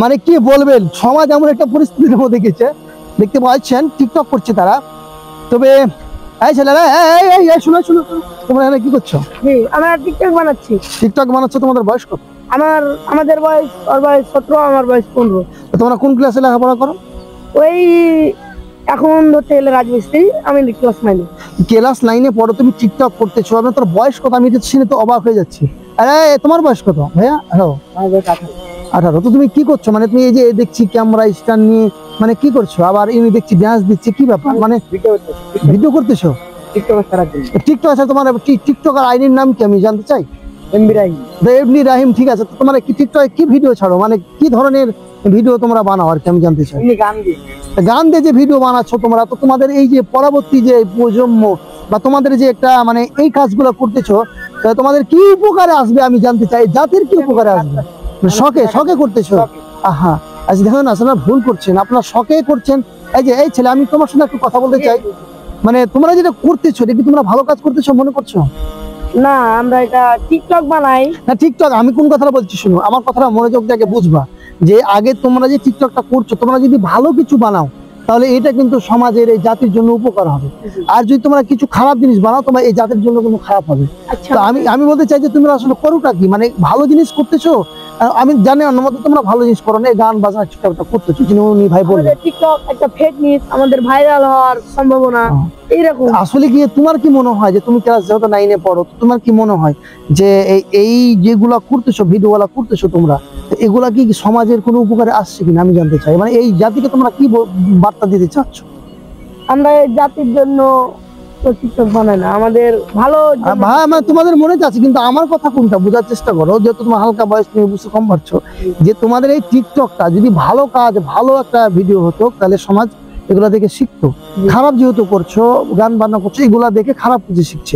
মানে কি বলবেন, সমাজ এমন একটা পরিস্থিতির মধ্যে গেছে, দেখতে পাচ্ছেন টিকটক করছে তারা। তবে এই ছেলেরা, এই শুনো শুনো, তোমরা এখানে কি করছো? আমরা টিকটক বানাচ্ছি। টিকটক বানাচ্ছ, তোমাদের বয়স কত? আমাদের বয়স, ওর বয়স 17, আমার বয়স 15। তোমরা কোন ক্লাসে লেখাপড়া করো? ওই এখন ধরতে গেলে রাজমিস্ত্রি, আমি ক্লাস 9। ক্লাস 9-এ পড়ো, তুমি টিকটক করতেছো, আমি তোর বয়স কত আমি শুনে তো অবাক হয়ে যাচ্ছি। আরে তোমার বয়স কত ভাইয়া? হ্যালো, 18। তো তুমি কি করছো? মানে তুমি এই যে দেখছি ক্যামেরা স্ট্যান্ড নিয়ে, মানে কি করছো? আবার ইনি দেখছি ডান্স দিচ্ছে, কি ব্যাপার? মানে ভিডিও করতেছো টিকটক? আছে তোমার টিকটকার আইডির নাম কি আমি জানতে চাই? এমনি রাহিম, ঠিক আছে। তো তোমার কি টিকটকে কি ভিডিও ছাড়ো, মানে কি ধরনের ভিডিও তোমরা বানাও আর কি আমি জানতে চাই। গান দিয়ে যে ভিডিও বানাচ্ছ তোমরা, তো তোমাদের এই যে পরবর্তী যে প্রজন্ম বা তোমাদের যে একটা মানে এই কাজগুলো করতেছো, তোমাদের কি উপকারে আসবে আমি জানতে চাই। জাতির কি উপকারে আসবে? শখে শখে করতেছো? আহা, আজ দেখুন আসলে ভুল করছেন, আপনার শখে করছেন। এই যে এই ছেলে, আমি তোমার সঙ্গে একটু কথা বলতে চাই। মানে তোমরা যেটা করতেছো, এটা কি তোমরা ভালো কাজ করতেছো মনে করছো? না, আমরা এটা টিকটক বানাই না। টিকটক, আমি কোন কথাটা বলছি শুনো, আমার কথাটা মনোযোগ দিয়ে বুঝবা। যে আগে তোমরা যে টিকটকটা করছো, তোমরা যদি ভালো কিছু বানাও তাহলে এটা কিন্তু সমাজের এই জাতির জন্য উপকার হবে। আর যদি তোমরা কিছু খারাপ জিনিস বানাও, তোমার এই জাতির জন্য কিন্তু খারাপ হবে। তো আমি বলতে চাই যে তোমরা আসলে করোটা কি, মানে ভালো জিনিস করতেছো। আমি জানি অন্যমতে তোমরা ভালো জিনিস করো না, গান বাজনা টিকটকটা করতেছো, যিনি ভাই বললেন টিকটক একটা ফেক নিউজ, আমাদের ভাইরাল হওয়ার সম্ভাবনা এইরকম। আসলে কি তোমার কি মনে হয় যে তুমি ক্লাস যেহেতু 9-এ পড়ো, তোমার কি মনে হয় যে এই যেগুলা করতেছো, ভিডিওগুলা করতেছো তোমরা, এগুলা কি সমাজের কোনো উপকারে আসছে কিনা আমি জানতে চাই। মানে এই জাতিকে তোমরা কি বার্তা দিতে চাচ্ছ? আমরা এই জাতির জন্য টিকটক বানাই না, আমাদের ভালো ভাই আমার তোমাদের মনে আছে, কিন্তু আমার কথা কোনটা বোঝার চেষ্টা করো। যেহেতু তোমার হালকা বয়স, তুমি বুঝতে কম পারছো, যে তোমাদের এই টিকটকটা যদি ভালো কাজ, ভালো একটা ভিডিও হতো, তাহলে সমাজ এগুলা দেখে শিখতো। খারাপ যেহেতু করছো, গান বান্না করছো, এগুলা দেখে খারাপ কিছু শিখছে।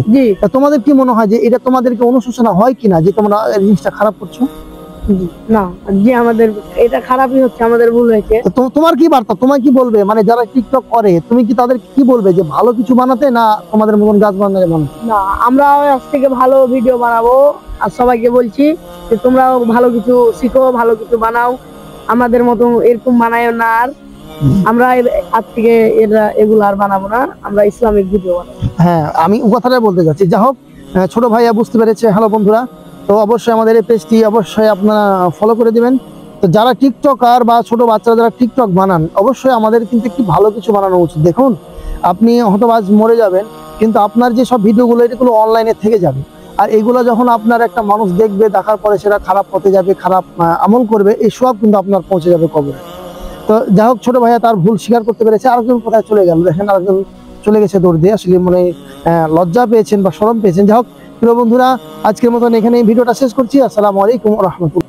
তোমাদের কি মনে হয় যে এটা তোমাদেরকে অনুশোচনা হয় কিনা যে তোমরা জিনিসটা খারাপ করছো? না, যে আমাদের এটা খারাপই হচ্ছে, আমাদের ভুল হয়েছে। তোমার কি বার্তা, তোমার কি বলবে? মানে যারা টিকটক করে, তুমি কি তাদের কি বলবে যে ভালো কিছু বানাতে, না তোমাদের মতন গাছ বানাতে বানাতে? না, আমরা আজ থেকে ভালো ভিডিও বানাবো। আর সবাইকে বলছি যে তোমরাও ভালো কিছু শিখো, ভালো কিছু বানাও, আমাদের মতো এরকম বানায়ও না। আর আমরা আজ থেকে এগুলো আর বানাবো না, আমরা ইসলামিক ভিডিও বানাবো। হ্যাঁ, আমি কথাটাই বলতে যাচ্ছি। যা হোক, ছোট ভাইয়া বুঝতে পেরেছে। হ্যালো বন্ধুরা, তো অবশ্যই আমাদের এই পেজটি অবশ্যই আপনারা ফলো করে দিবেন। তো যারা টিকটকার বা ছোট বাচ্চারা যারা টিকটক বানান, অবশ্যই আমাদের কিন্তু একটু ভালো কিছু বানানো উচিত। দেখুন, আপনি হয়তো আজ মরে যাবেন, কিন্তু আপনার যে সব ভিডিওগুলো, এগুলো অনলাইনে থেকে যাবে। আর এগুলো যখন আপনার একটা মানুষ দেখবে, দেখার পরে সেটা খারাপ পথে যাবে, খারাপ আমল করবে, এই সব কিন্তু আপনার পৌঁছে যাবে কবরে। তো যাই হোক, ছোট ভাইয়া তার ভুল স্বীকার করতে পেরেছে। আরেকজন কোথায় চলে গেল দেখেন, আরেকজন চলে গেছে দৌড় দিয়ে। আসলে মনে লজ্জা পেয়েছেন বা শরম পেয়েছেন। যাই হোক, প্রিয় বন্ধুরা, আজকের মতন এখানে এই ভিডিওটা শেষ করছি। আসসালামু আলাইকুম ওয়া রাহমাতুল্লাহ।